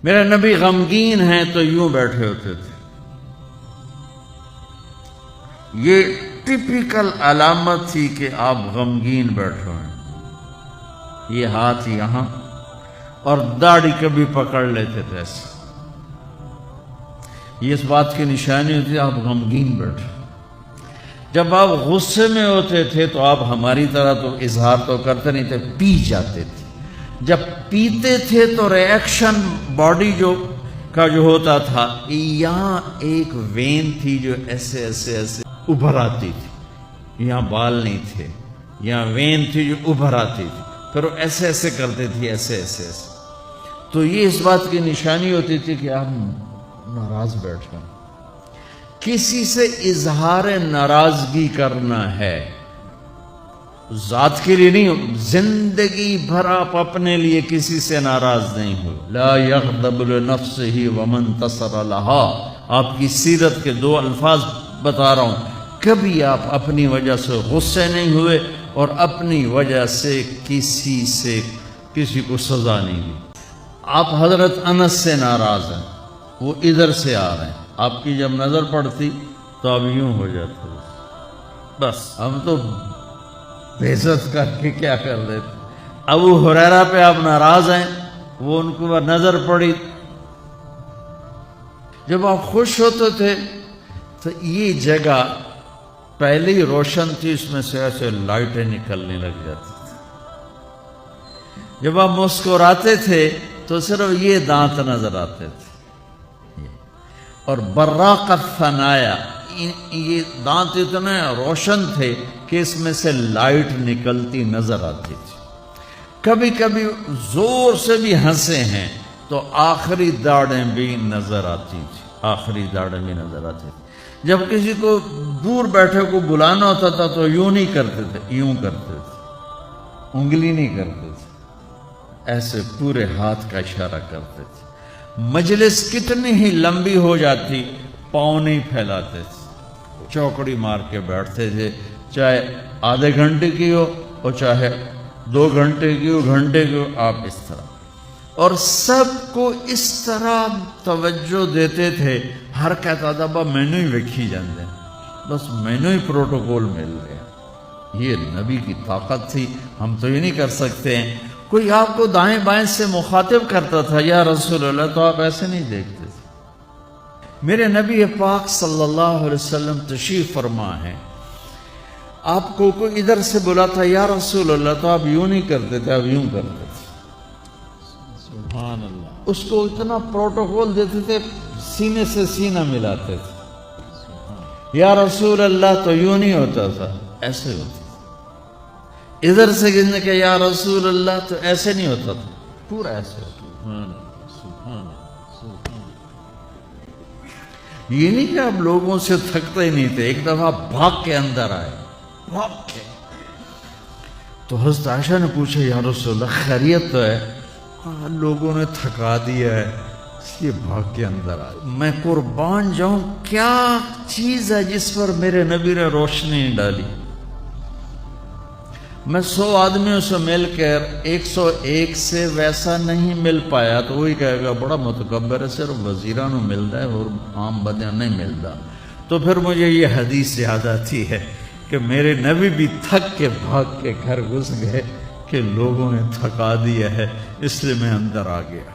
میرے نبی غمگین ہیں تو یوں بیٹھے ہوتے تھے. یہ ٹپیکل علامت تھی کہ آپ غمگین بیٹھے ہیں. یہ ہاتھ یہاں اور داڑھی کبھی پکڑ لیتے تھے ایسے. یہ اس بات کی نشانی ہوتی ہے آپ غمگین بیٹھے. جب آپ غصے میں ہوتے تھے تو آپ ہماری طرح تو اظہار تو کرتے نہیں تھے، پی جاتے تھے. جب پیتے تھے تو ریئیکشن باڈی کا جو ہوتا تھا، یہاں ایک وین تھی جو ایسے ایسے ایسے ابھر آتی تھی. یہاں بال نہیں تھے، یہاں وین تھی جو ابھر آتی تھی. پھر وہ ایسے ایسے کرتے تھے، ایسے ایسے ایسے. تو یہ اس بات کی نشانی ہوتی تھی کہ آپ ناراض بیٹھے ہیں. کسی سے اظہار ناراضگی کرنا ہے، ذات کے لیے نہیں، زندگی بھر آپ اپنے لیے کسی سے ناراض نہیں ہوئے. لا یغضب لنفسہ ومن انتصر لہا. آپ کی سیرت کے 2 الفاظ بتا رہا ہوں. کبھی آپ اپنی وجہ سے غصے نہیں ہوئے اور اپنی وجہ سے کسی کو سزا نہیں دی. آپ حضرت انس سے ناراض ہیں، وہ ادھر سے آ رہے ہیں، آپ کی جب نظر پڑتی تو آپ یوں ہو جاتے. بس ہم تو بے عزت کر کے کیا کر دیتے. ابو ہریرہ پہ آپ ناراض ہیں، وہ ان کو نظر پڑی. جب آپ خوش ہوتے تھے تو یہ جگہ پہلے ہی روشن تھی، اس میں سے ایسے لائٹیں نکلنے لگ جاتی تھی. جب آپ مسکراتے تھے تو صرف یہ دانت نظر آتے تھے. اور براق الثنایا، یہ دانت اتنے روشن تھے کہ اس میں سے لائٹ نکلتی نظر آتی تھی. کبھی کبھی زور سے بھی ہنسے ہیں تو آخری داڑیں بھی نظر آتی تھی، آخری داڑیں بھی نظر آتی تھی. جب کسی کو دور بیٹھے کو بلانا ہوتا تھا تو یوں نہیں کرتے تھے، یوں کرتے تھے، انگلی نہیں کرتے تھے، ایسے پورے ہاتھ کا اشارہ کرتے تھے. مجلس کتنی ہی لمبی ہو جاتی، پاؤں نہیں پھیلاتے تھے، چوکڑی مار کے بیٹھتے تھے. چاہے آدھے گھنٹے کی ہو اور چاہے 2 گھنٹے کی ہو، گھنٹے کی ہو، آپ اس طرح. اور سب کو اس طرح توجہ دیتے تھے. ہر کہتا تھا با مینو ہی ویکھی جاندے، بس مینو ہی پروٹوکول مل گیا. یہ نبی کی طاقت تھی. ہم تو یہ نہیں کر سکتے ہیں. کوئی آپ کو دائیں بائیں سے مخاطب کرتا تھا یا رسول اللہ، تو آپ ایسے نہیں دیکھتے تھے. میرے نبی پاک صلی اللہ علیہ وسلم تشریف فرما ہے، آپ کو کوئی ادھر سے بلاتا یا رسول اللہ تو آپ یوں نہیں کرتے تھے، آپ یوں کرتے تھے. سبحان اللہ. اس کو اتنا پروٹوکول دیتے تھے، سینے سے سینہ ملاتے تھے. یا رسول اللہ تو یوں نہیں ہوتا تھا، ایسے ہوتا. ادھر سے کہنے کہ یا رسول اللہ تو ایسے نہیں ہوتا تھا، پورا ایسے ہوتا. یہ نہیں کہ آپ لوگوں سے تھکتے ہی نہیں تھے. ایک دفعہ بھاگ کے اندر آئے، بھاگ کے. تو حضرت عائشہ نے پوچھا یا رسول اللہ خیریت تو ہے؟ لوگوں نے تھکا دیا ہے اس لیے بھاگ کے اندر آئے. میں قربان جاؤں، کیا چیز ہے جس پر میرے نبی نے روشنی ڈالی. میں 100 آدمیوں سے مل کر 101 سے ویسا نہیں مل پایا تو وہی کہے گا بڑا متکبر ہے، صرف وزیرانوں ملتا ہے اور عام بندیاں نہیں ملتا. تو پھر مجھے یہ حدیث یاد آتی ہے کہ میرے نبی بھی تھک کے بھاگ کے گھر گھس گئے کہ لوگوں نے تھکا دیا ہے، اس لیے میں اندر آ گیا.